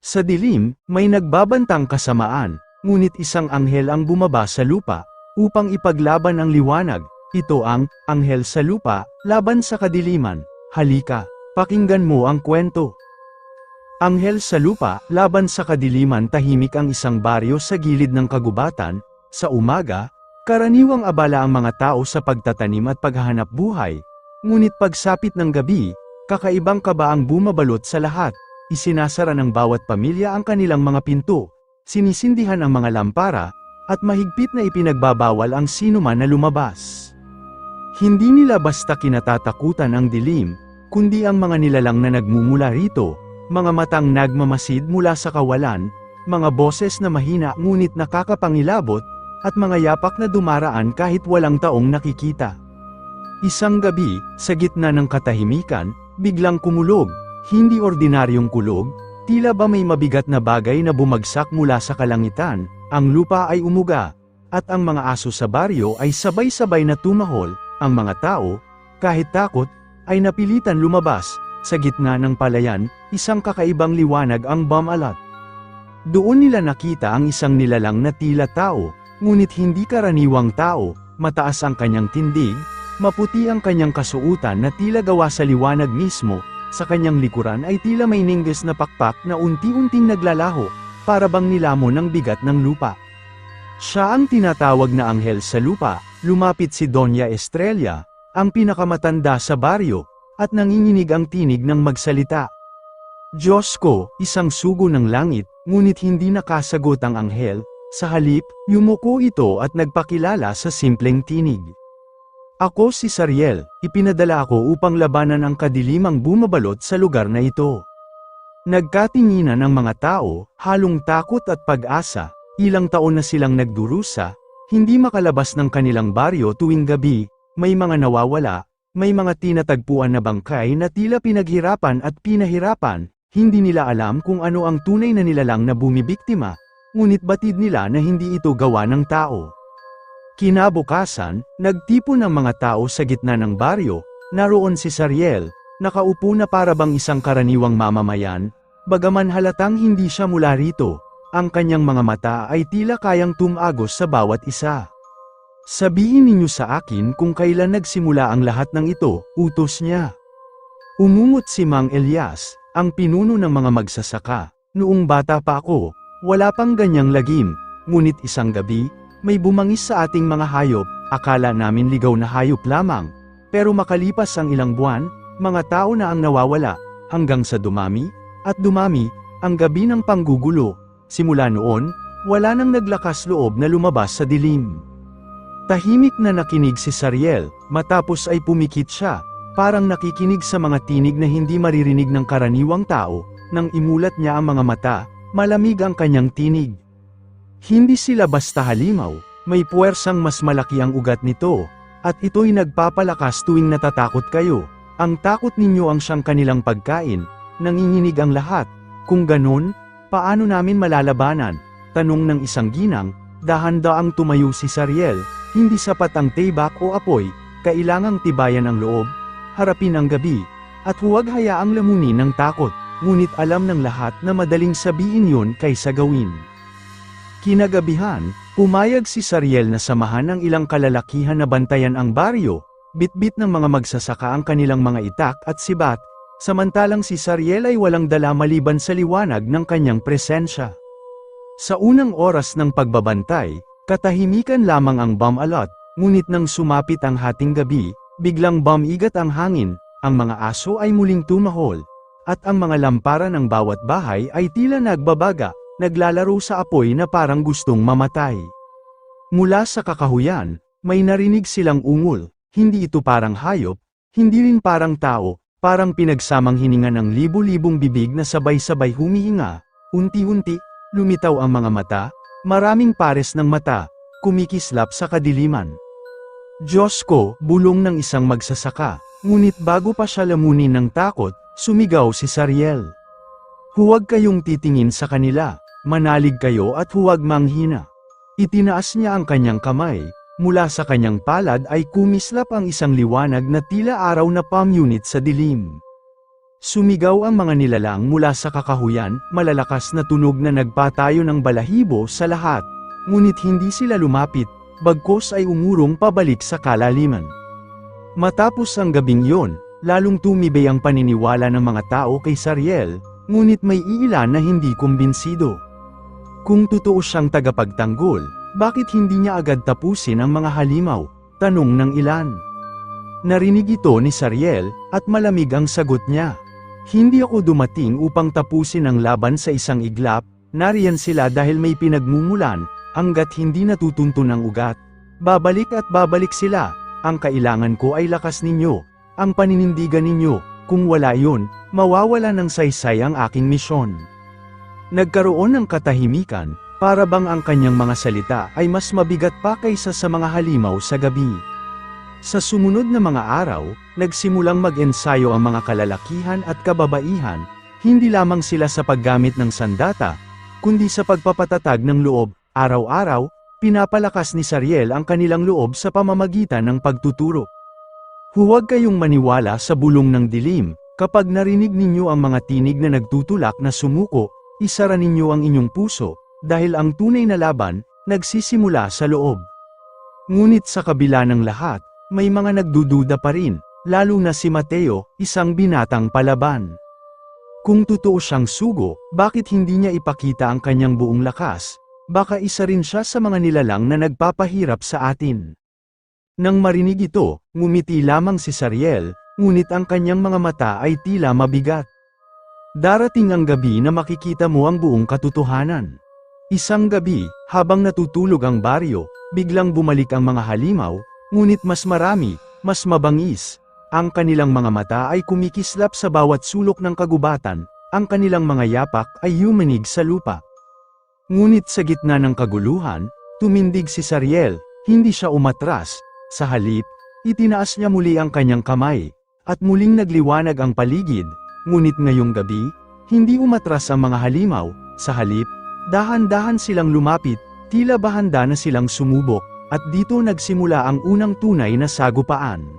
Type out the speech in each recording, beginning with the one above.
Sa dilim, may nagbabantang kasamaan, ngunit isang anghel ang bumaba sa lupa, upang ipaglaban ang liwanag. Ito ang anghel sa lupa, laban sa kadiliman. Halika, pakinggan mo ang kwento. Anghel sa lupa, laban sa kadiliman. Tahimik ang isang baryo sa gilid ng kagubatan. Sa umaga, karaniwang abala ang mga tao sa pagtatanim at paghahanap buhay. Ngunit pagsapit ng gabi, kakaibang kaba ang bumabalot sa lahat. Isinasara ng bawat pamilya ang kanilang mga pinto, sinisindihan ang mga lampara, at mahigpit na ipinagbabawal ang sinuman na lumabas. Hindi nila basta kinatatakutan ang dilim, kundi ang mga nilalang na nagmumula rito, mga matang nagmamasid mula sa kawalan, mga boses na mahina ngunit nakakapangilabot, at mga yapak na dumaraan kahit walang taong nakikita. Isang gabi, sa gitna ng katahimikan, biglang kumulog, hindi ordinaryong kulog, tila ba may mabigat na bagay na bumagsak mula sa kalangitan, ang lupa ay umuga, at ang mga aso sa baryo ay sabay-sabay na tumahol, ang mga tao, kahit takot, ay napilitan lumabas. Sa gitna ng palayan, isang kakaibang liwanag ang bumalat. Doon nila nakita ang isang nilalang na tila tao, ngunit hindi karaniwang tao, mataas ang kanyang tindig, maputi ang kanyang kasuutan na tila gawa sa liwanag mismo, sa kanyang likuran ay tila may ningges na pakpak na unti-unting naglalaho, para bang nilamon ng bigat ng lupa. Siya ang tinatawag na anghel sa lupa. Lumapit si Doña Estrella, ang pinakamatanda sa baryo, at nanginginig ang tinig ng magsalita. Diyos ko, isang sugo ng langit, ngunit hindi nakasagot ang anghel, sa halip, yumuko ito at nagpakilala sa simpleng tinig. Ako si Sariel, ipinadala ako upang labanan ang kadilimang bumabalot sa lugar na ito. Nagkatinginan ang mga tao, halong takot at pag-asa, ilang taon na silang nagdurusa, hindi makalabas ng kanilang baryo tuwing gabi, may mga nawawala, may mga tinatagpuan na bangkay na tila pinaghirapan at pinahirapan, hindi nila alam kung ano ang tunay na nilalang na bumibiktima, ngunit batid nila na hindi ito gawa ng tao. Kinabukasan, nagtipon ang mga tao sa gitna ng baryo, naroon si Sariel, nakaupo na parabang isang karaniwang mamamayan, bagaman halatang hindi siya mula rito. Ang kanyang mga mata ay tila kayang tumagos sa bawat isa. Sabihin ninyo sa akin kung kailan nagsimula ang lahat ng ito, utos niya. Umungot si Mang Elias, ang pinuno ng mga magsasaka. Noong bata pa ako, wala pang ganyang lagim, ngunit isang gabi, may bumangis sa ating mga hayop, akala namin ligaw na hayop lamang. Pero makalipas ang ilang buwan, mga tao na ang nawawala, hanggang sa dumami, at dumami, ang gabi ng panggugulo. Simula noon, wala nang naglakas loob na lumabas sa dilim. Tahimik na nakinig si Sariel, matapos ay pumikit siya, parang nakikinig sa mga tinig na hindi maririnig ng karaniwang tao. Nang imulat niya ang mga mata, malamig ang kanyang tinig. Hindi sila basta halimaw, may puwersang mas malaki ang ugat nito, at ito'y nagpapalakas tuwing natatakot kayo. Ang takot ninyo ang siyang kanilang pagkain, nanginginig ang lahat. Kung ganun, paano namin malalabanan? Tanong ng isang ginang, dahan-daang tumayo si Sariel, hindi sapat ang tibak o apoy, kailangang tibayan ang loob, harapin ang gabi, at huwag hayaang lamunin ng takot, ngunit alam ng lahat na madaling sabihin yun kaysa gawin. Kinagabihan, pumayag si Sariel na samahan ng ilang kalalakihan na bantayan ang baryo, bitbit ng mga magsasaka ang kanilang mga itak at sibat, samantalang si Sariel ay walang dala maliban sa liwanag ng kanyang presensya. Sa unang oras ng pagbabantay, katahimikan lamang ang bumalat, ngunit nang sumapit ang hating gabi, biglang bumigat ang hangin, ang mga aso ay muling tumahol, at ang mga lampara ng bawat bahay ay tila nagbabaga, naglalaro sa apoy na parang gustong mamatay. Mula sa kakahuyan, may narinig silang ungol, hindi ito parang hayop, hindi rin parang tao, parang pinagsamang hininga ng libu-libong bibig na sabay-sabay humihinga. Unti-unti, lumitaw ang mga mata, maraming pares ng mata, kumikislap sa kadiliman. Diyos ko, bulong ng isang magsasaka, ngunit bago pa siya lamunin ng takot, sumigaw si Sariel. Huwag kayong titingin sa kanila, manalig kayo at huwag manghina. Itinaas niya ang kanyang kamay, mula sa kanyang palad ay kumislap ang isang liwanag na tila araw na pamunit sa dilim. Sumigaw ang mga nilalang mula sa kakahuyan, malalakas na tunog na nagpatayo ng balahibo sa lahat. Ngunit hindi sila lumapit, bagkus ay umurong pabalik sa kalaliman. Matapos ang gabing yon, lalong tumibay ang paniniwala ng mga tao kay Sariel, ngunit may iilan na hindi kumbinsido. Kung totoo siyang tagapagtanggol, bakit hindi niya agad tapusin ang mga halimaw? Tanong ng ilan. Narinig ito ni Sariel, at malamig ang sagot niya. Hindi ako dumating upang tapusin ang laban sa isang iglap, nariyan sila dahil may pinagmumulan, hanggat hindi natutuntun ang ugat. Babalik at babalik sila, ang kailangan ko ay lakas ninyo, ang paninindigan ninyo, kung wala yun, mawawala ng saysay ang aking misyon. Nagkaroon ng katahimikan, para bang ang kanyang mga salita ay mas mabigat pa kaysa sa mga halimaw sa gabi. Sa sumunod na mga araw, nagsimulang mag-ensayo ang mga kalalakihan at kababaihan, hindi lamang sila sa paggamit ng sandata, kundi sa pagpapatatag ng loob. Araw-araw, pinapalakas ni Sariel ang kanilang loob sa pamamagitan ng pagtuturo. Huwag kayong maniwala sa bulong ng dilim, kapag narinig ninyo ang mga tinig na nagtutulak na sumuko, isara ninyo ang inyong puso, dahil ang tunay na laban, nagsisimula sa loob. Ngunit sa kabila ng lahat, may mga nagdududa pa rin, lalo na si Mateo, isang binatang palaban. Kung totoo siyang sugo, bakit hindi niya ipakita ang kanyang buong lakas? Baka isa rin siya sa mga nilalang na nagpapahirap sa atin. Nang marinig ito, ngumiti lamang si Sariel, ngunit ang kanyang mga mata ay tila mabigat. Darating ang gabi na makikita mo ang buong katotohanan. Isang gabi, habang natutulog ang baryo, biglang bumalik ang mga halimaw, ngunit mas marami, mas mabangis. Ang kanilang mga mata ay kumikislap sa bawat sulok ng kagubatan, ang kanilang mga yapak ay yumanig sa lupa. Ngunit sa gitna ng kaguluhan, tumindig si Sariel, hindi siya umatras, sa halip, itinaas niya muli ang kanyang kamay, at muling nagliwanag ang paligid, ngunit ngayong gabi, hindi umatras ang mga halimaw, sa halip, dahan-dahan silang lumapit, tila ba handa na silang sumubok, at dito nagsimula ang unang tunay na sagupaan.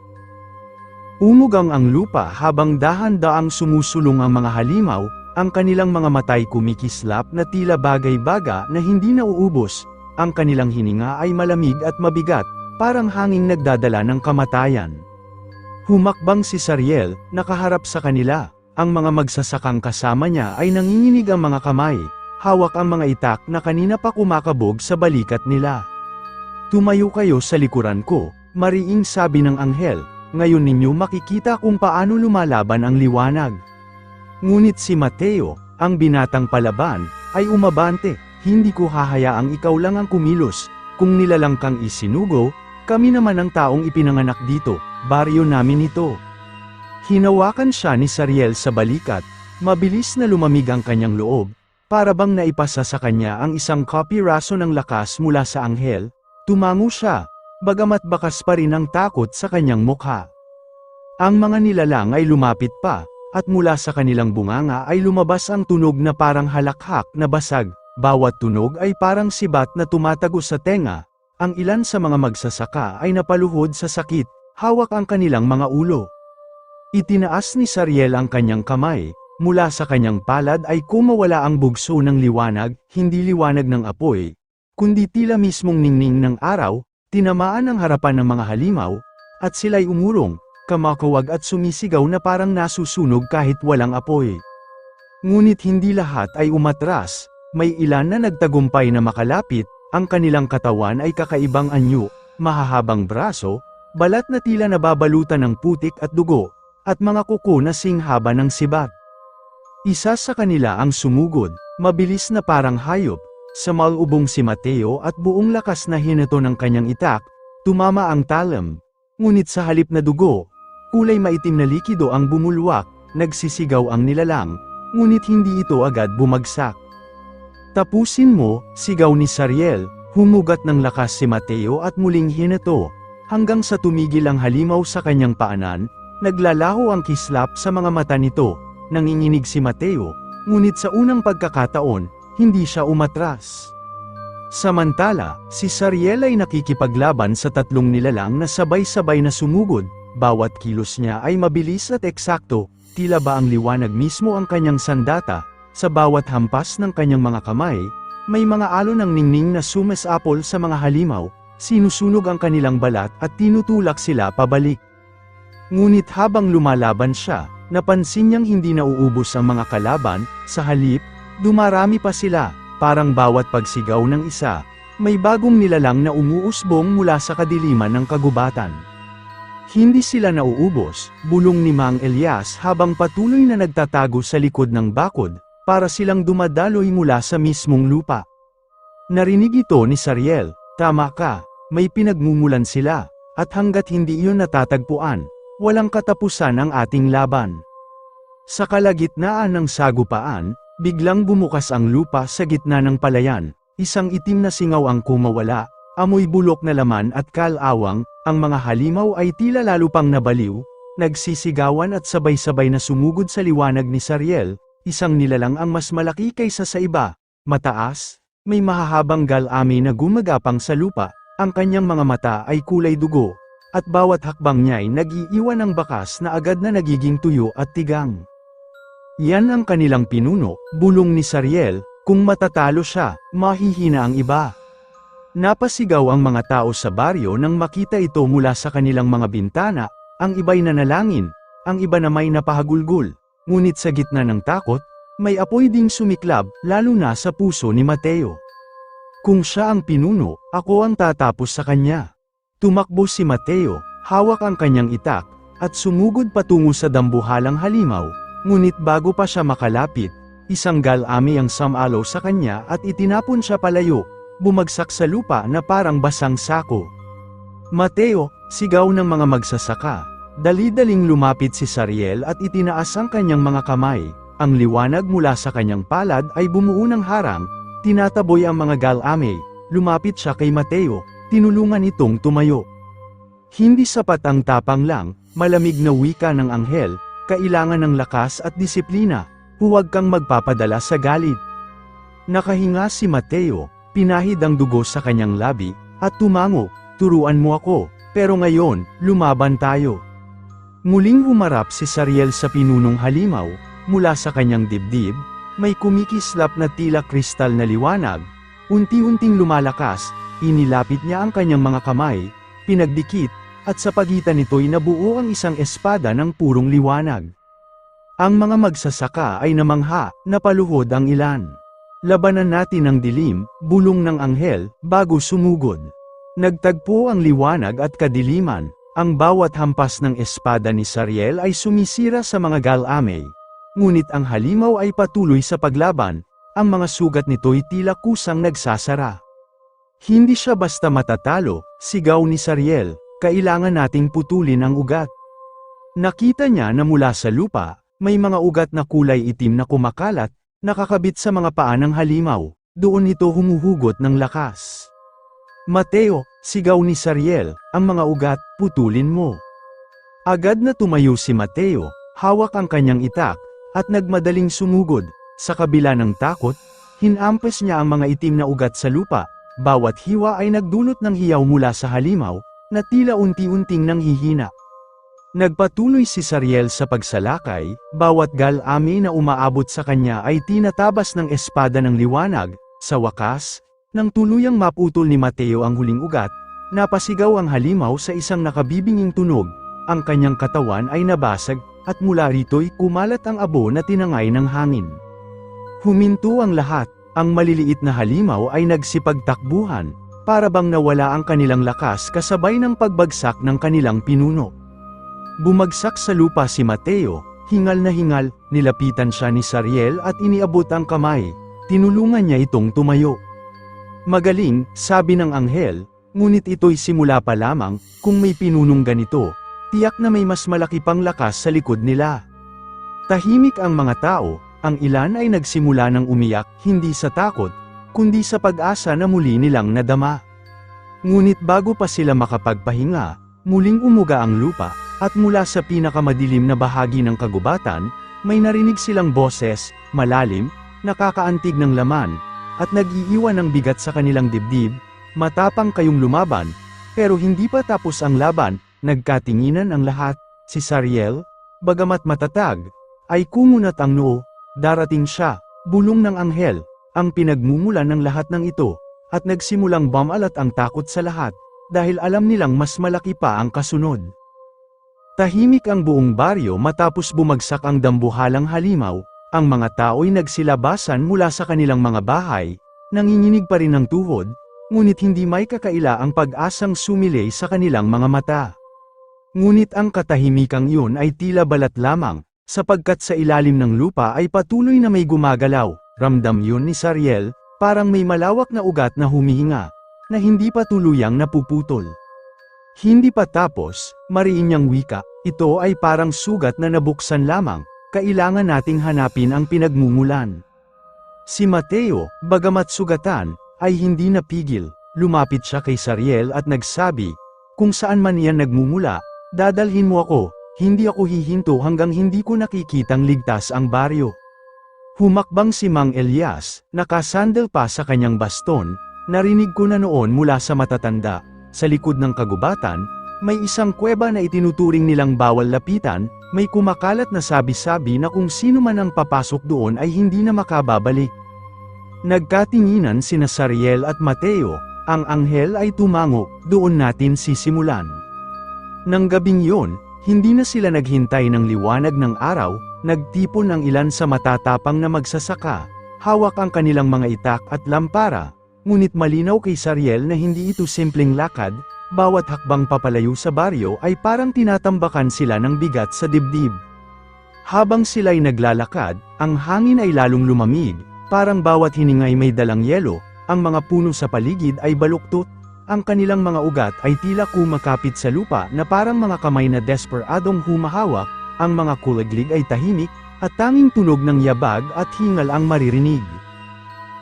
Umugang ang lupa habang dahan-daang sumusulong ang mga halimaw, ang kanilang mga matay kumikislap na tila bagay-baga na hindi nauubos, ang kanilang hininga ay malamig at mabigat, parang hanging nagdadala ng kamatayan. Humakbang si Sariel, nakaharap sa kanila, ang mga magsasakang kasama niya ay nanginginig ang mga kamay, hawak ang mga itak na kanina pa kumakabog sa balikat nila. Tumayo kayo sa likuran ko, mariing sabi ng anghel, ngayon ninyo makikita kung paano lumalaban ang liwanag. Ngunit si Mateo, ang binatang palaban, ay umabante, hindi ko hahayaang ikaw lang ang kumilos, kung nilalang kang isinugo, kami naman ang taong ipinanganak dito, baryo namin ito. Hinawakan siya ni Sariel sa balikat, mabilis na lumamig ang kanyang loob, para bang naipasa sa kanya ang isang kapiraso ng lakas mula sa anghel, tumango siya, bagamat bakas pa rin ang takot sa kanyang mukha. Ang mga nilalang ay lumapit pa, at mula sa kanilang bunganga ay lumabas ang tunog na parang halakhak na basag, bawat tunog ay parang sibat na tumatagos sa tenga, ang ilan sa mga magsasaka ay napaluhod sa sakit, hawak ang kanilang mga ulo. Itinaas ni Sariel ang kanyang kamay, mula sa kanyang palad ay kumawala ang bugso ng liwanag, hindi liwanag ng apoy, kundi tila mismong ningning ng araw, tinamaan ang harapan ng mga halimaw, at sila'y umurong, kamakawag at sumisigaw na parang nasusunog kahit walang apoy. Ngunit hindi lahat ay umatras, may ilan na nagtagumpay na makalapit, ang kanilang katawan ay kakaibang anyo, mahahabang braso, balat na tila nababalutan ng putik at dugo, at mga kuko na singhaba ng sibat. Isa sa kanila ang sumugod, mabilis na parang hayop, samalubong si Mateo at buong lakas na hinato ng kanyang itak, tumama ang talam. Ngunit sa halip na dugo, kulay maitim na likido ang bumulwak, nagsisigaw ang nilalang, ngunit hindi ito agad bumagsak. Tapusin mo, sigaw ni Sariel, humugat ng lakas si Mateo at muling hinato, hanggang sa tumigil ang halimaw sa kanyang paanan, naglalaho ang kislap sa mga mata nito, nanginginig si Mateo, ngunit sa unang pagkakataon, hindi siya umatras. Samantala, si Sariel ay nakikipaglaban sa tatlong nilalang na sabay-sabay na sumugod, bawat kilos niya ay mabilis at eksakto, tila ba ang liwanag mismo ang kanyang sandata, sa bawat hampas ng kanyang mga kamay, may mga alon ng ningning na sumasapol sa mga halimaw, sinusunog ang kanilang balat at tinutulak sila pabalik. Ngunit habang lumalaban siya, napansin niyang hindi nauubos ang mga kalaban, sa halip, dumarami pa sila, parang bawat pagsigaw ng isa, may bagong nilalang na umuusbong mula sa kadiliman ng kagubatan. Hindi sila nauubos, bulong ni Mang Elias habang patuloy na nagtatago sa likod ng bakod, para silang dumadaloy mula sa mismong lupa. Narinig ito ni Sariel, tama ka, may pinagmumulan sila, at hanggat hindi iyon natatagpuan, walang katapusan ang ating laban. Sa kalagitnaan ng sagupaan, biglang bumukas ang lupa sa gitna ng palayan, isang itim na singaw ang kumawala, amoy bulok na laman at kalawang, ang mga halimaw ay tila lalo pang nabaliw, nagsisigawan at sabay-sabay na sumugod sa liwanag ni Sariel, isang nilalang ang mas malaki kaysa sa iba, mataas, may mahahabang galami na gumagapang sa lupa, ang kanyang mga mata ay kulay dugo, at bawat hakbang niya ay nag-iiwan ng bakas na agad na nagiging tuyo at tigang. Yan ang kanilang pinuno, bulong ni Sariel, kung matatalo siya, mahihina ang iba. Napasigaw ang mga tao sa baryo nang makita ito mula sa kanilang mga bintana, ang iba'y nanalangin, ang iba na may napahagulgol, ngunit sa gitna ng takot, may apoy ding sumiklab, lalo na sa puso ni Mateo. Kung siya ang pinuno, ako ang tatapos sa kanya. Tumakbo si Mateo, hawak ang kanyang itak, at sumugod patungo sa dambuhalang halimaw, ngunit bago pa siya makalapit, isang galami ang samalo sa kanya at itinapon siya palayo, bumagsak sa lupa na parang basang sako. Mateo, sigaw ng mga magsasaka, dali-daling lumapit si Sariel at itinaas ang kanyang mga kamay, ang liwanag mula sa kanyang palad ay bumuo ng harang, tinataboy ang mga galami, lumapit siya kay Mateo, tinulungan itong tumayo. Hindi sapat ang tapang lang, malamig na wika ng anghel, kailangan ng lakas at disiplina, huwag kang magpapadala sa galit. Nakahinga si Mateo, pinahid ang dugo sa kanyang labi, at tumango, turuan mo ako, pero ngayon, lumaban tayo. Muling humarap si Sariel sa pinunong halimaw, mula sa kanyang dibdib, may kumikislap na tila kristal na liwanag, unti-unting lumalakas, inilapit niya ang kanyang mga kamay, pinagdikit, at sa pagitan nito'y nabuo ang isang espada ng purong liwanag. Ang mga magsasaka ay namangha, napaluhod ang ilan. Labanan natin ang dilim, bulong ng anghel, bago sumugod. Nagtagpo ang liwanag at kadiliman, ang bawat hampas ng espada ni Sariel ay sumisira sa mga galame. Ngunit ang halimaw ay patuloy sa paglaban, ang mga sugat nito'y tila kusang nagsasara. Hindi siya basta matatalo, sigaw ni Sariel, kailangan nating putulin ang ugat. Nakita niya na mula sa lupa, may mga ugat na kulay itim na kumakalat, nakakabit sa mga paa ng halimaw, doon ito humuhugot ng lakas. Mateo, sigaw ni Sariel, ang mga ugat, putulin mo. Agad na tumayo si Mateo, hawak ang kanyang itak, at nagmadaling sumugod, sa kabila ng takot, hinampes niya ang mga itim na ugat sa lupa, bawat hiwa ay nagdulot ng hiyaw mula sa halimaw, na tila unti-unting nanghihina. Nagpatuloy si Sariel sa pagsalakay, bawat galami na umaabot sa kanya ay tinatabas ng espada ng liwanag, sa wakas, nang tuluyang maputol ni Mateo ang huling ugat, napasigaw ang halimaw sa isang nakabibinging tunog, ang kanyang katawan ay nabasag, at mula rito'y kumalat ang abo na tinangay ng hangin. Huminto ang lahat, ang maliliit na halimaw ay nagsipagtakbuhan, para bang nawala ang kanilang lakas kasabay ng pagbagsak ng kanilang pinuno. Bumagsak sa lupa si Mateo, hingal na hingal, nilapitan siya ni Sariel at iniabot ang kamay, tinulungan niya itong tumayo. Magaling, sabi ng anghel, ngunit ito'y simula pa lamang, kung may pinunong ganito, tiyak na may mas malaki pang lakas sa likod nila. Tahimik ang mga tao, ang ilan ay nagsimula ng umiyak, hindi sa takot, kundi sa pag-asa na muli nilang nadama. Ngunit bago pa sila makapagpahinga, muling umuga ang lupa, at mula sa pinakamadilim na bahagi ng kagubatan, may narinig silang boses, malalim, nakakaantig ng laman, at nag-iiwan ng bigat sa kanilang dibdib, matapang kayong lumaban, pero hindi pa tapos ang laban, nagkatinginan ang lahat, si Sariel, bagamat matatag, ay kumunat ang noo. Darating siya, bulong ng anghel, ang pinagmumulan ng lahat ng ito, at nagsimulang bumalat ang takot sa lahat, dahil alam nilang mas malaki pa ang kasunod. Tahimik ang buong baryo matapos bumagsak ang dambuhalang halimaw, ang mga tao'y nagsilabasan mula sa kanilang mga bahay, nanginginig pa rin ng tuhod, ngunit hindi may kakaila ang pag-asang sumilay sa kanilang mga mata. Ngunit ang katahimikang iyon ay tila balat lamang, sapagkat sa ilalim ng lupa ay patuloy na may gumagalaw, ramdam yun ni Sariel, parang may malawak na ugat na humihinga, na hindi pa tuluyang napuputol. Hindi pa tapos, mariin niyang wika, ito ay parang sugat na nabuksan lamang, kailangan nating hanapin ang pinagmumulan. Si Mateo, bagamat sugatan, ay hindi napigil, lumapit siya kay Sariel at nagsabi, kung saan man iyan nagmumula, dadalhin mo ako, hindi ako hihinto hanggang hindi ko nakikitang ligtas ang baryo. Humakbang si Mang Elias, nakasandal pa sa kanyang baston, narinig ko na noon mula sa matatanda, sa likod ng kagubatan, may isang kuweba na itinuturing nilang bawal lapitan, may kumakalat na sabi-sabi na kung sino man ang papasok doon ay hindi na makababalik. Nagkatinginan sina Sariel at Mateo, ang anghel ay tumango, doon natin sisimulan. Nang gabing yon, hindi na sila naghintay ng liwanag ng araw, nagtipon ang ilan sa matatapang na magsasaka, hawak ang kanilang mga itak at lampara, ngunit malinaw kay Sariel na hindi ito simpleng lakad, bawat hakbang papalayo sa baryo ay parang tinatambakan sila ng bigat sa dibdib. Habang sila'y naglalakad, ang hangin ay lalong lumamig, parang bawat hiningay may dalang yelo, ang mga puno sa paligid ay baluktot, ang kanilang mga ugat ay tila kumakapit sa lupa na parang mga kamay na desperadong humahawak, ang mga kulaglig ay tahimik, at tanging tunog ng yabag at hingal ang maririnig.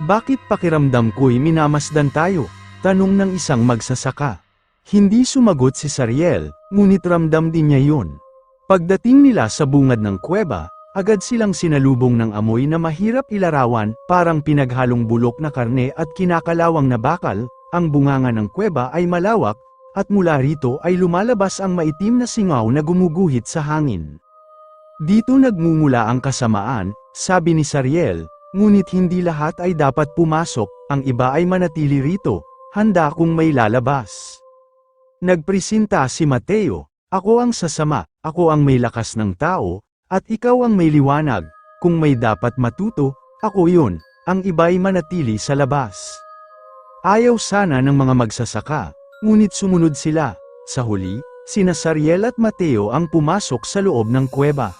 Bakit pakiramdam ko'y minamasdan tayo? Tanong ng isang magsasaka. Hindi sumagot si Sariel, ngunit ramdam din niya yun. Pagdating nila sa bungad ng kuweba, agad silang sinalubong ng amoy na mahirap ilarawan, parang pinaghalong bulok na karne at kinakalawang na bakal, ang bunganga ng kuweba ay malawak, at mula rito ay lumalabas ang maitim na singaw na gumuguhit sa hangin. Dito nagmumula ang kasamaan, sabi ni Sariel, ngunit hindi lahat ay dapat pumasok, ang iba ay manatili rito, handa kung may lalabas. Nagpresenta si Mateo, ako ang sasama, ako ang may lakas ng tao, at ikaw ang may liwanag, kung may dapat matuto, ako yun, ang iba'y manatili sa labas. Ayaw sana ng mga magsasaka, ngunit sumunod sila, sa huli, sina Sariel at Mateo ang pumasok sa loob ng kuweba.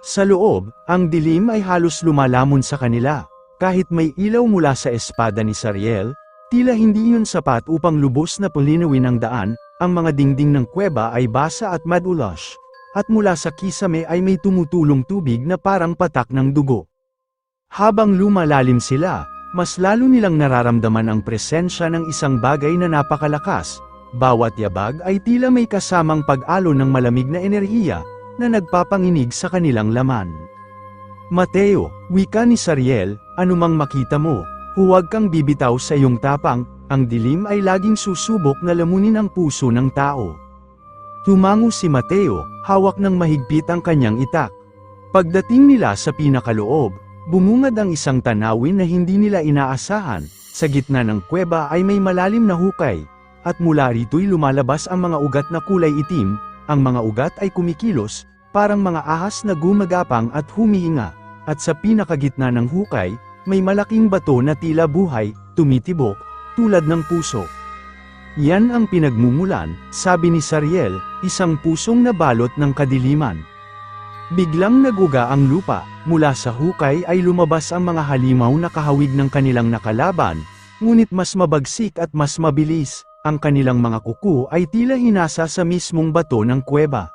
Sa loob, ang dilim ay halos lumalamon sa kanila, kahit may ilaw mula sa espada ni Sariel, tila hindi yun sapat upang lubos na pulinawin ang daan, ang mga dingding ng kuweba ay basa at madulas, at mula sa kisame ay may tumutulong tubig na parang patak ng dugo. Habang lumalalim sila, mas lalo nilang nararamdaman ang presensya ng isang bagay na napakalakas, bawat yabag ay tila may kasamang pag-alon ng malamig na enerhiya, na nagpapanginig sa kanilang laman. Mateo, wika ni Sariel, anumang makita mo, huwag kang bibitaw sa iyong tapang, ang dilim ay laging susubok na lamunin ang puso ng tao. Tumango si Mateo, hawak ng mahigpit ang kanyang itak. Pagdating nila sa pinakaloob, bumungad ang isang tanawin na hindi nila inaasahan, sa gitna ng kuweba ay may malalim na hukay, at mula rito'y lumalabas ang mga ugat na kulay itim, ang mga ugat ay kumikilos, parang mga ahas na gumagapang at humihinga, at sa pinakagitna ng hukay, may malaking bato na tila buhay, tumitibok, tulad ng puso. Yan ang pinagmumulan, sabi ni Sariel, isang pusong nabalot ng kadiliman. Biglang naguga ang lupa, mula sa hukay ay lumabas ang mga halimaw na kahawig ng kanilang nakalaban, ngunit mas mabagsik at mas mabilis, ang kanilang mga kuko ay tila hinasa sa mismong bato ng kuweba.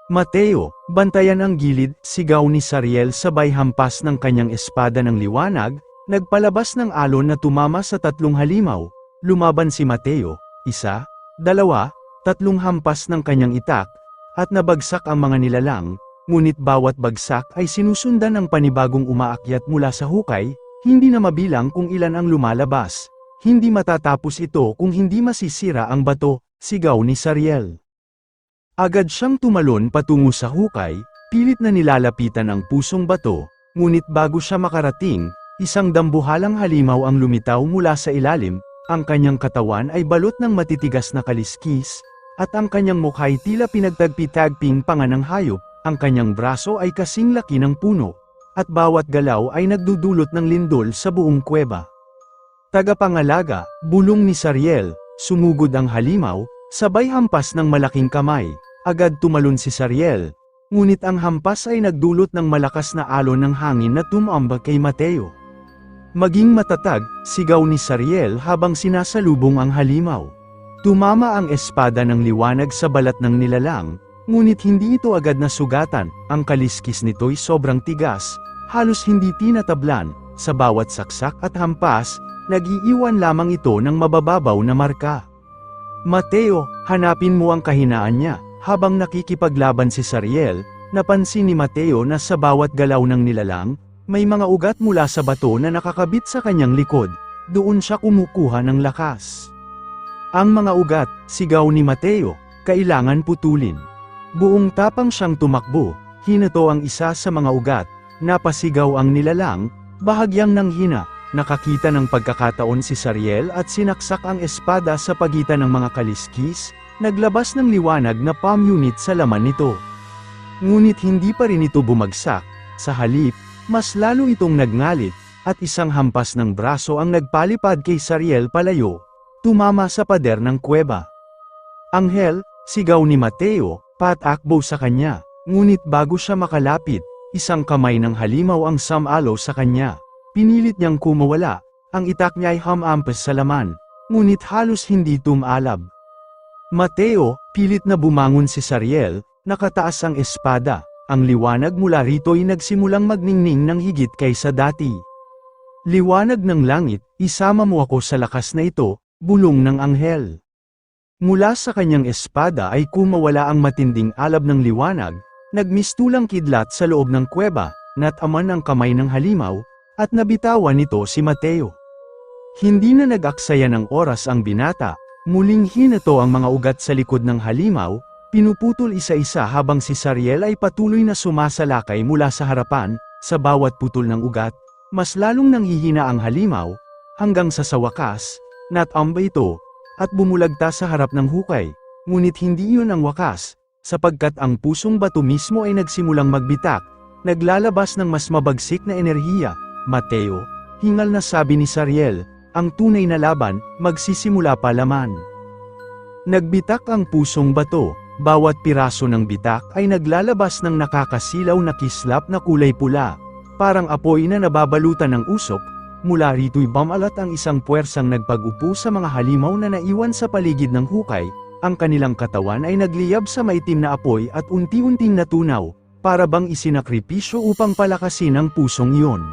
Mateo, bantayan ang gilid, sigaw ni Sariel sabay hampas ng kanyang espada ng liwanag, nagpalabas ng alon na tumama sa tatlong halimaw, lumaban si Mateo, 1, 2, 3 hampas ng kanyang itak, at nabagsak ang mga nilalang, ngunit bawat bagsak ay sinusundan ng panibagong umaakyat mula sa hukay, hindi na mabilang kung ilan ang lumalabas, hindi matatapos ito kung hindi masisira ang bato, sigaw ni Sariel. Agad siyang tumalon patungo sa hukay, Pilit na nilalapitan ang pusong bato, ngunit bago siya makarating, isang dambuhalang halimaw ang lumitaw mula sa ilalim, ang kanyang katawan ay balot ng matitigas na kaliskis, at ang kanyang mukha'y tila pinagtagpi-tagping panga ng hayop, ang kanyang braso ay kasing laki ng puno, at bawat galaw ay nagdudulot ng lindol sa buong kuweba. Tagapangalaga, bulong ni Sariel, sumugod ang halimaw, sabay hampas ng malaking kamay, agad tumalon si Sariel. Ngunit ang hampas ay nagdulot ng malakas na alon ng hangin na tumambag kay Mateo. Maging matatag, sigaw ni Sariel habang sinasalubong ang halimaw. Tumama ang espada ng liwanag sa balat ng nilalang, ngunit hindi ito agad nasugatan, ang kaliskis nito'y sobrang tigas, halos hindi tinatablan, sa bawat saksak at hampas, nag-iiwan lamang ito ng mabababaw na marka. Mateo, hanapin mo ang kahinaan niya. Habang nakikipaglaban si Sariel, napansin ni Mateo na sa bawat galaw ng nilalang, may mga ugat mula sa bato na nakakabit sa kanyang likod, doon siya kumukuha ng lakas. Ang mga ugat, sigaw ni Mateo, kailangan putulin. Buong tapang siyang tumakbo, hinato ang isa sa mga ugat, napasigaw ang nilalang, bahagyang nanghina, nakakita ng pagkakataon si Sariel at sinaksak ang espada sa pagitan ng mga kaliskis, naglabas ng liwanag na palm unit sa laman nito. Ngunit hindi pa rin ito bumagsak, sa halip, mas lalo itong nagngalit, at isang hampas ng braso ang nagpalipad kay Sariel palayo, tumama sa pader ng kuweba. Anghel, sigaw ni Mateo, patakbo sa kanya, ngunit bago siya makalapit, isang kamay ng halimaw ang sumalo sa kanya. Pinilit niyang kumawala, ang itak niya ay hamampas sa laman, ngunit halos hindi tumalab. Mateo, pilit na bumangon si Sariel, nakataas ang espada, ang liwanag mula rito'y nagsimulang magningning ng higit kaysa dati. Liwanag ng langit, isama mo ako sa lakas na ito, bulong ng anghel. Mula sa kanyang espada ay kumawala ang matinding alab ng liwanag, nagmistulang kidlat sa loob ng kuweba, nataman ang kamay ng halimaw, at nabitawan nito si Mateo. Hindi na nag-aksaya ng oras ang binata, muling hinato ang mga ugat sa likod ng halimaw, pinuputol isa-isa habang si Sariel ay patuloy na sumasalakay mula sa harapan, sa bawat putol ng ugat, mas lalong nanghihina ang halimaw, hanggang sa wakas, natamba ito, at bumulagta sa harap ng hukay, ngunit hindi iyon ang wakas, sapagkat ang pusong bato mismo ay nagsimulang magbitak, naglalabas ng mas mabagsik na enerhiya. Mateo, hingal na sabi ni Sariel, ang tunay na laban, magsisimula pa laman. Nagbitak ang pusong bato, bawat piraso ng bitak ay naglalabas ng nakakasilaw na kislap na kulay pula, parang apoy na nababalutan ng usok, mula rito'y bumalat ang isang puwersang nagpag-upo sa mga halimaw na naiwan sa paligid ng hukay, ang kanilang katawan ay nagliyab sa maitim na apoy at unti-unting natunaw, para bang isinakripisyo upang palakasin ang pusong iyon.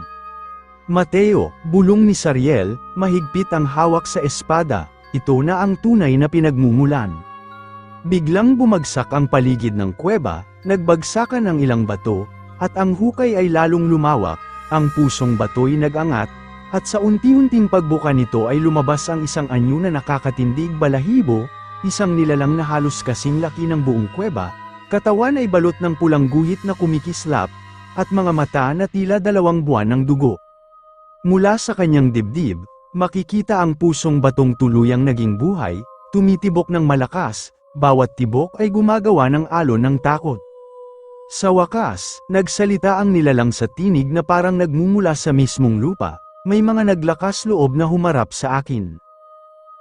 Mateo, bulong ni Sariel, mahigpit ang hawak sa espada, ito na ang tunay na pinagmumulan. Biglang bumagsak ang paligid ng kuweba, nagbagsakan ang ilang bato, at ang hukay ay lalong lumawak, ang pusong bato'y nag-angat, at sa unti-unting pagbuka nito ay lumabas ang isang anyo na nakakatindig balahibo, isang nilalang na halos kasing laki ng buong kuweba, katawan ay balot ng pulang guhit na kumikislap, at mga mata na tila 2 buwan ng dugo. Mula sa kanyang dibdib, makikita ang pusong batong tuluyang naging buhay, tumitibok ng malakas, bawat tibok ay gumagawa ng alon ng takot. Sa wakas, nagsalita ang nilalang sa tinig na parang nagmumula sa mismong lupa, may mga naglakas loob na humarap sa akin.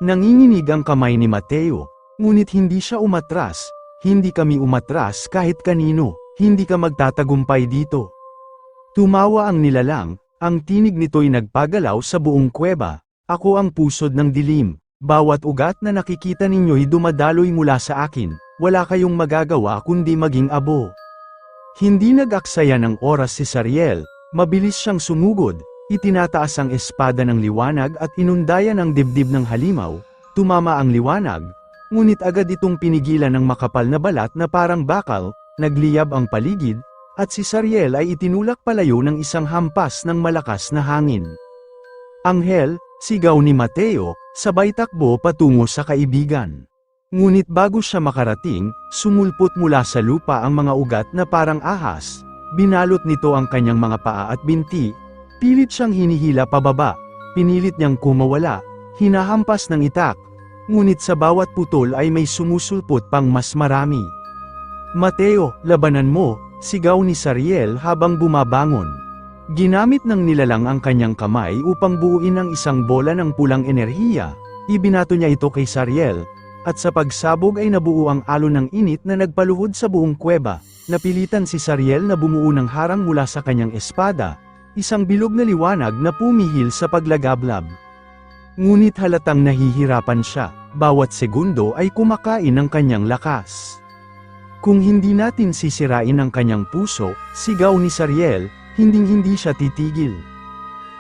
Nanginginig ang kamay ni Mateo, ngunit hindi siya umatras, hindi kami umatras kahit kanino, hindi ka magtatagumpay dito. Tumawa ang nilalang, ang tinig nito'y nagpagalaw sa buong kuweba, ako ang pusod ng dilim, bawat ugat na nakikita ninyo'y dumadaloy mula sa akin, wala kayong magagawa kundi maging abo. Hindi nag-aksaya ng oras si Sariel, mabilis siyang sumugod, itinataas ang espada ng liwanag at inundayan ang dibdib ng halimaw, tumama ang liwanag, ngunit agad itong pinigilan ng makapal na balat na parang bakal, nagliyab ang paligid, at si Sariel ay itinulak palayo ng isang hampas ng malakas na hangin. Anghel, sigaw ni Mateo, sabay takbo patungo sa kaibigan. Ngunit bago siya makarating, sumulpot mula sa lupa ang mga ugat na parang ahas. Binalot nito ang kanyang mga paa at binti. Pilit siyang hinihila pababa. Pinilit niyang kumawala. Hinahampas ng itak. Ngunit sa bawat putol ay may sumusulpot pang mas marami. "Mateo, labanan mo," sigaw ni Sariel habang bumabangon. Ginamit ng nilalang ang kanyang kamay upang buuin ang isang bola ng pulang enerhiya. Ibinato niya ito kay Sariel, at sa pagsabog ay nabuo ang alon ng init na nagpaluhod sa buong kuweba. Napilitan si Sariel na bumuo ng harang mula sa kanyang espada, isang bilog na liwanag na pumihil sa paglagablab. Ngunit halatang nahihirapan siya, bawat segundo ay kumakain ng kanyang lakas. "Kung hindi natin sisirain ang kanyang puso," sigaw ni Sariel, hinding-hindi siya titigil.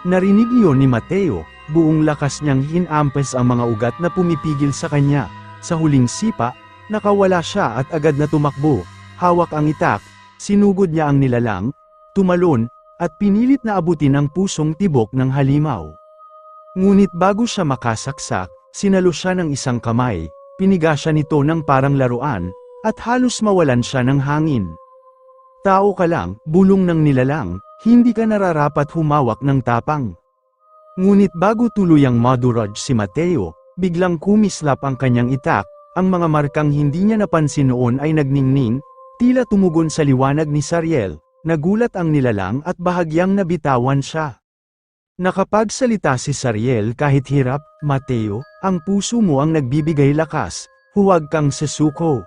Narinig iyon ni Mateo, buong lakas niyang hinampes ang mga ugat na pumipigil sa kanya. Sa huling sipa, nakawala siya at agad na tumakbo. Hawak ang itak, sinugod niya ang nilalang, tumalon, at pinilit na abutin ang pusong tibok ng halimaw. Ngunit bago siya makasaksak, sinalo siya ng isang kamay, piniga siya nito ng parang laruan, at halos mawalan siya ng hangin. "Tao ka lang," bulong ng nilalang, "hindi ka nararapat humawak ng tapang." Ngunit bago tuluyang madurog si Mateo, biglang kumislap ang kanyang itak, ang mga markang hindi niya napansin noon ay nagningning, tila tumugon sa liwanag ni Sariel. Nagulat ang nilalang at bahagyang nabitawan siya. Nakapagsalita si Sariel kahit hirap, "Mateo, ang puso mo ang nagbibigay lakas, huwag kang susuko."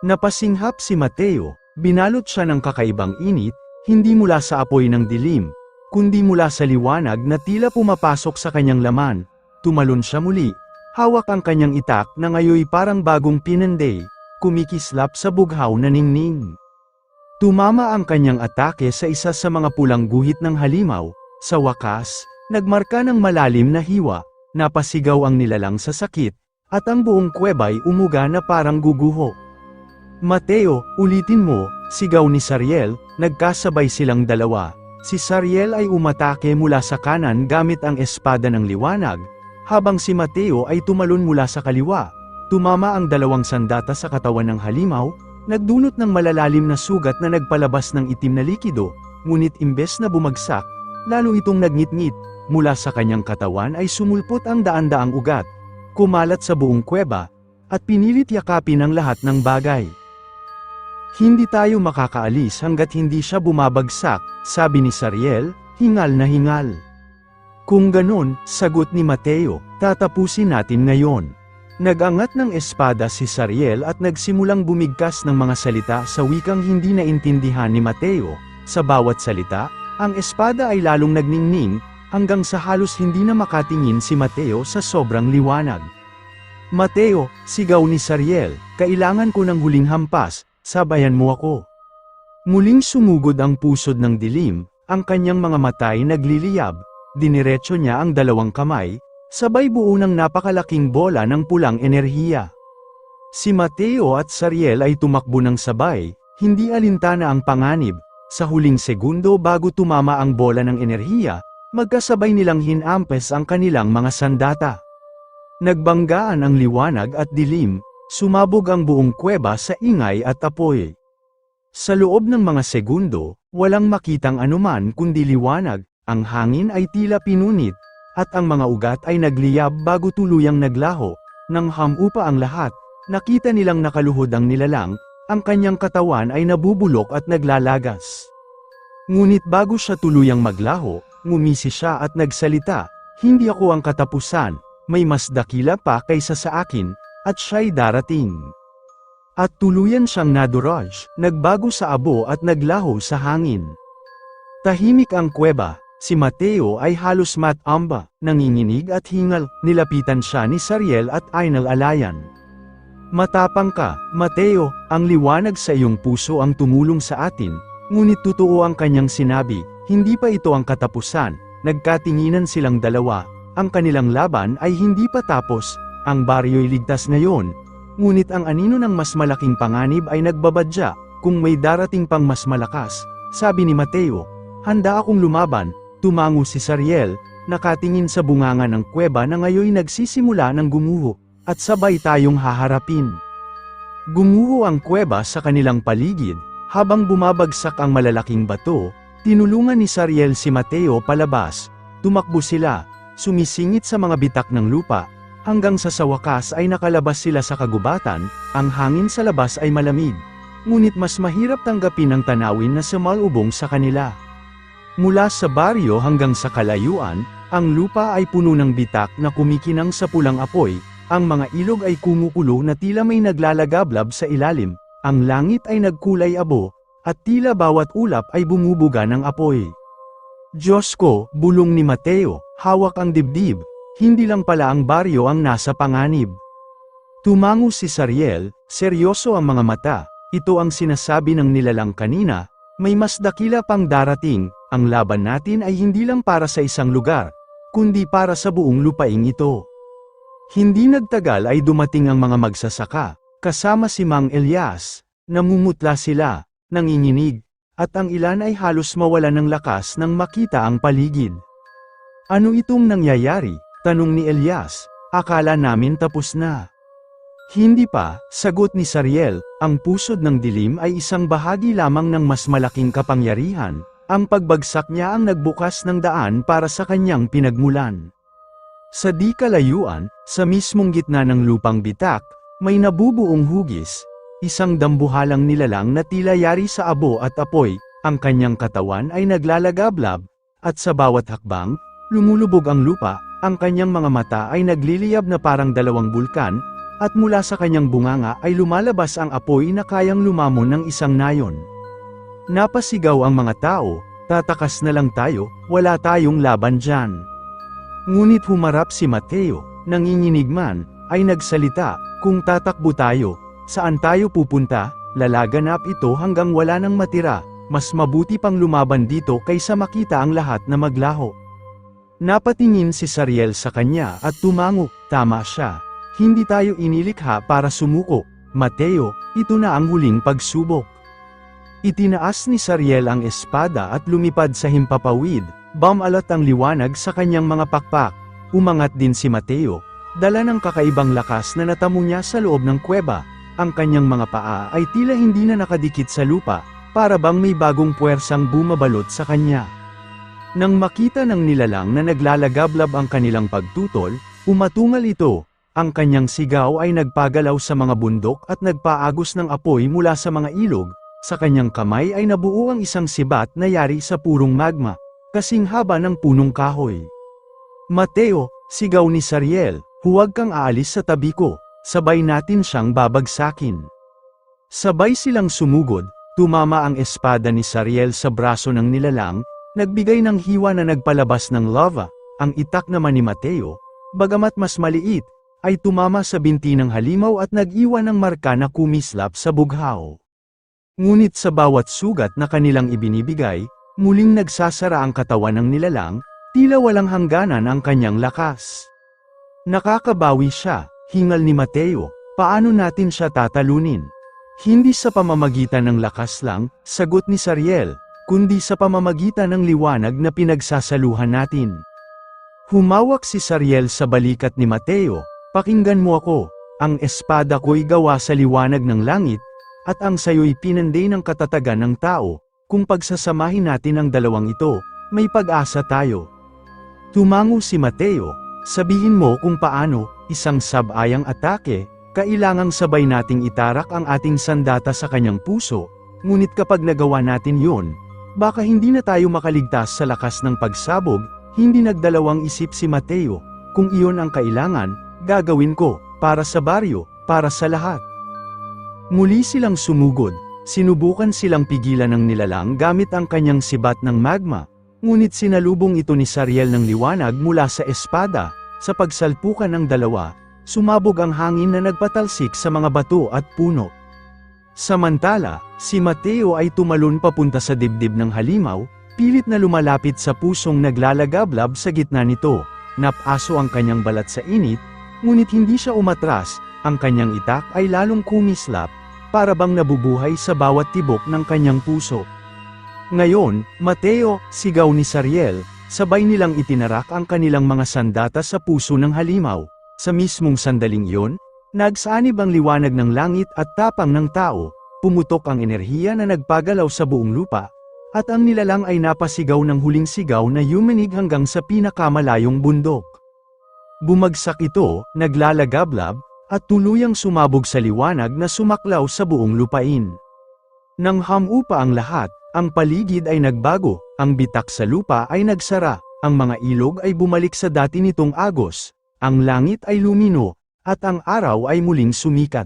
Napasinghap si Mateo, binalot siya ng kakaibang init, hindi mula sa apoy ng dilim, kundi mula sa liwanag na tila pumapasok sa kanyang laman. Tumalon siya muli, hawak ang kanyang itak na ngayoy parang bagong pinanday, kumikislap sa bughaw na ningning. Tumama ang kanyang atake sa isa sa mga pulang guhit ng halimaw. Sa wakas, nagmarka ng malalim na hiwa, napasigaw ang nilalang sa sakit, at ang buong kuweba'y umuga na parang guguho. "Mateo, ulitin mo," sigaw ni Sariel, nagkasabay silang dalawa. Si Sariel ay umatake mula sa kanan gamit ang espada ng liwanag, habang si Mateo ay tumalon mula sa kaliwa. Tumama ang dalawang sandata sa katawan ng halimaw, nagdulot ng malalalim na sugat na nagpalabas ng itim na likido, ngunit imbes na bumagsak, lalo itong nagngit-ngit. Mula sa kanyang katawan ay sumulpot ang daan-daang ugat, kumalat sa buong kuweba, at pinilit yakapin ang lahat ng bagay. "Hindi tayo makakaalis hanggat hindi siya bumabagsak," sabi ni Sariel, hingal na hingal. "Kung ganon," sagot ni Mateo, "tatapusin natin ngayon." Nag-angat ng espada si Sariel at nagsimulang bumigkas ng mga salita sa wikang hindi naintindihan ni Mateo. Sa bawat salita, ang espada ay lalong nagningning, hanggang sa halos hindi na makatingin si Mateo sa sobrang liwanag. "Mateo," sigaw ni Sariel, "kailangan ko ng huling hampas, sabayan mo ako." Muling sumugod ang pusod ng dilim, ang kanyang mga matay nagliliyab, diniretso niya ang dalawang kamay, sabay buo ng napakalaking bola ng pulang enerhiya. Si Mateo at Sariel ay tumakbo ng sabay, hindi alintana ang panganib. Sa huling segundo bago tumama ang bola ng enerhiya, magkasabay nilang hinampes ang kanilang mga sandata. Nagbanggaan ang liwanag at dilim, sumabog ang buong kuweba sa ingay at apoy. Sa loob ng mga segundo, walang makitang anuman kundi liwanag, ang hangin ay tila pinunit, at ang mga ugat ay nagliyab bago tuluyang naglaho. Nang hamupa ang lahat, nakita nilang nakaluhod ang nilalang, ang kanyang katawan ay nabubulok at naglalagas. Ngunit bago siya tuluyang maglaho, ngumisi siya at nagsalita, "Hindi ako ang katapusan, may mas dakila pa kaysa sa akin, at siya'y darating." At tuluyan siyang nadurog, nagbago sa abo at naglaho sa hangin. Tahimik ang kuweba. Si Mateo ay halos matamba, nanginginig at hingal. Nilapitan siya ni Sariel at inalalayan. "Matapang ka, Mateo, ang liwanag sa iyong puso ang tumulong sa atin." Ngunit totoo ang kanyang sinabi, hindi pa ito ang katapusan. Nagkatinginan silang dalawa, ang kanilang laban ay hindi pa tapos, ang baryo'y ligtas ngayon. Ngunit ang anino ng mas malaking panganib ay nagbabadya, kung may darating pang mas malakas, sabi ni Mateo. "Handa akong lumaban." Tumango si Sariel, nakatingin sa bunganga ng kuweba na ngayoy nagsisimula ng gumuho. at sabay tayong haharapin. Gumuho ang kuweba sa kanilang paligid, habang bumabagsak ang malalaking bato, tinulungan ni Sariel si Mateo palabas, tumakbo sila, sumisingit sa mga bitak ng lupa, hanggang sa wakas ay nakalabas sila sa kagubatan, ang hangin sa labas ay malamig. Ngunit mas mahirap tanggapin ang tanawin na sumalubong sa kanila. Mula sa baryo hanggang sa kalayuan, ang lupa ay puno ng bitak na kumikinang sa pulang apoy, ang mga ilog ay kumukulo na tila may naglalagablab sa ilalim, ang langit ay nagkulay abo, at tila bawat ulap ay bumubuga ng apoy. Diyos ko, bulong ni Mateo, hawak ang dibdib, hindi lang pala ang baryo ang nasa panganib. Tumango si Sariel, seryoso ang mga mata, ito ang sinasabi ng nilalang kanina, may mas dakila pang darating, ang laban natin ay hindi lang para sa isang lugar, kundi para sa buong lupaing ito. Hindi nagtagal ay dumating ang mga magsasaka, kasama si Mang Elias, namumutla sila, nanginginig, at ang ilan ay halos mawalan ng lakas nang makita ang paligid. Ano itong nangyayari? Tanong ni Elias, akala namin tapos na. Hindi pa, sagot ni Sariel, ang pusod ng dilim ay isang bahagi lamang ng mas malaking kapangyarihan, ang pagbagsak niya ang nagbukas ng daan para sa kanyang pinagmulan. Sa di kalayuan, sa mismong gitna ng lupang bitak, may nabubuong hugis, isang dambuhalang nilalang na tila yari sa abo at apoy, ang kanyang katawan ay naglalagablab, at sa bawat hakbang, lumulubog ang lupa, ang kanyang mga mata ay nagliliyab na parang dalawang bulkan, at mula sa kanyang bunganga ay lumalabas ang apoy na kayang lumamon ng isang nayon. Napasigaw ang mga tao, tatakas na lang tayo, wala tayong laban dyan. Ngunit humarap si Mateo, nanginginig man, ay nagsalita, kung tatakbo tayo, saan tayo pupunta, lalaganap ito hanggang wala nang matira, mas mabuti pang lumaban dito kaysa makita ang lahat na maglaho. Napatingin si Sariel sa kanya at tumango, tama siya. Hindi tayo inilikha para sumuko, Mateo, ito na ang huling pagsubok. Itinaas ni Sariel ang espada at lumipad sa himpapawid, bumalat ang liwanag sa kanyang mga pakpak. Umangat din si Mateo, dala ng kakaibang lakas na natamo niya sa loob ng kuweba, ang kanyang mga paa ay tila hindi na nakadikit sa lupa, para bang may bagong puwersang bumabalot sa kanya. Nang makita ng nilalang na naglalagablab ang kanilang pagtutol, umatungal ito, ang kanyang sigaw ay nagpagalaw sa mga bundok at nagpaagos ng apoy mula sa mga ilog, sa kanyang kamay ay nabuo ang isang sibat na yari sa purong magma, kasing haba ng punong kahoy. Mateo, sigaw ni Sariel, huwag kang aalis sa tabi ko, sabay natin siyang babagsakin. Sabay silang sumugod, tumama ang espada ni Sariel sa braso ng nilalang, nagbigay ng hiwa na nagpalabas ng lava, ang itak naman ni Mateo, bagamat mas maliit, ay tumama sa binti ng halimaw at nag-iwan ng marka na kumislap sa bughaw. Ngunit sa bawat sugat na kanilang ibinibigay, muling nagsasara ang katawan ng nilalang, tila walang hangganan ang kanyang lakas. Nakakabawi siya, hingal ni Mateo, paano natin siya tatalunin? Hindi sa pamamagitan ng lakas lang, sagot ni Sariel, kundi sa pamamagitan ng liwanag na pinagsasaluhan natin. Humawak si Sariel sa balikat ni Mateo, pakinggan mo ako, ang espada ko'y gawa sa liwanag ng langit, at ang sayo'y pinanday ng katatagan ng tao, kung pagsasamahin natin ang dalawang ito, may pag-asa tayo. Tumango si Mateo, sabihin mo kung paano, isang sabayang atake, kailangang sabay nating itarak ang ating sandata sa kanyang puso, ngunit kapag nagawa natin yon, baka hindi na tayo makaligtas sa lakas ng pagsabog, hindi nagdalawang isip si Mateo, kung iyon ang kailangan, gagawin ko, para sa baryo, para sa lahat. Muli silang sumugod, sinubukan silang pigilan ng nilalang gamit ang kanyang sibat ng magma, ngunit sinalubong ito ni Sariel ng liwanag mula sa espada, sa pagsalpukan ng dalawa, sumabog ang hangin na nagpatalsik sa mga bato at puno. Samantala, si Mateo ay tumalon papunta sa dibdib ng halimaw, pilit na lumalapit sa pusong naglalagablab sa gitna nito, napaso ang kanyang balat sa init, ngunit hindi siya umatras, ang kanyang itak ay lalong kumislap, para bang nabubuhay sa bawat tibok ng kanyang puso. Ngayon, Mateo, sigaw ni Sariel, sabay nilang itinarak ang kanilang mga sandata sa puso ng halimaw, Sa mismong sandaling iyon, nagsanib ang liwanag ng langit at tapang ng tao, pumutok ang enerhiya na nagpagalaw sa buong lupa, at ang nilalang ay napasigaw ng huling sigaw na yumanig hanggang sa pinakamalayong bundok. Bumagsak ito, naglalagablab, at tuluyang sumabog sa liwanag na sumaklaw sa buong lupain. Nang hamupa ang lahat, ang paligid ay nagbago, ang bitak sa lupa ay nagsara, ang mga ilog ay bumalik sa dati nitong agos, ang langit ay lumino, at ang araw ay muling sumikat.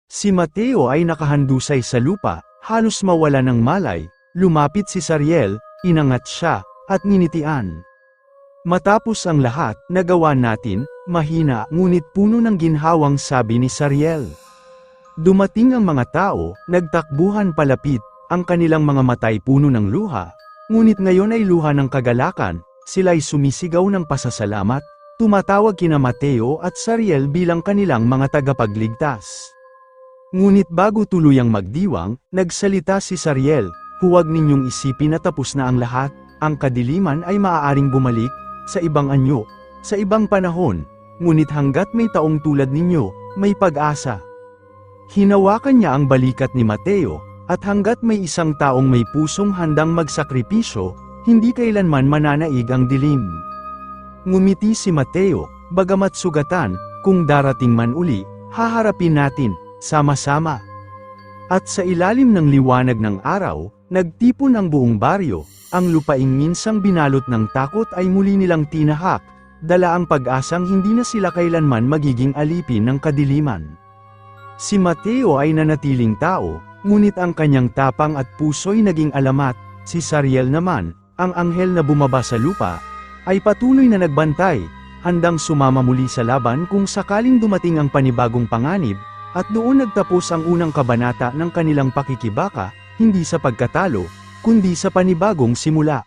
Si Mateo ay nakahandusay sa lupa, halos mawala ng malay, lumapit si Sariel, inangat siya, at ninitian. Matapos ang lahat, nagawa natin, mahina ngunit puno ng ginhawang sabi ni Sariel. Dumating ang mga tao, nagtakbuhan palapit, ang kanilang mga matay puno ng luha, ngunit ngayon ay luha ng kagalakan, sila'y sumisigaw ng pasasalamat, tumatawag kina Mateo at Sariel bilang kanilang mga tagapagligtas. Ngunit bago tuluyang magdiwang, nagsalita si Sariel, huwag ninyong isipin na tapos na ang lahat, ang kadiliman ay maaaring bumalik, sa ibang anyo, sa ibang panahon, ngunit hanggat may taong tulad ninyo, may pag-asa. Hinawakan niya ang balikat ni Mateo, at hanggat may isang taong may pusong handang magsakripisyo, hindi kailanman mananaig ang dilim. Ngumiti si Mateo, bagamat sugatan, kung darating man uli, haharapin natin, sama-sama. At sa ilalim ng liwanag ng araw, nagtipon ang buong baryo, ang lupaing minsang binalot ng takot ay muli nilang tinahak, dala ang pag-asang hindi na sila kailanman magiging alipin ng kadiliman. Si Mateo ay nanatiling tao, ngunit ang kanyang tapang at puso'y naging alamat, si Sariel naman, ang anghel na bumaba sa lupa, ay patuloy na nagbantay, handang sumama muli sa laban kung sakaling dumating ang panibagong panganib, at doon nagtapos ang unang kabanata ng kanilang pakikibaka, hindi sa pagkatalo, kundi sa panibagong simula.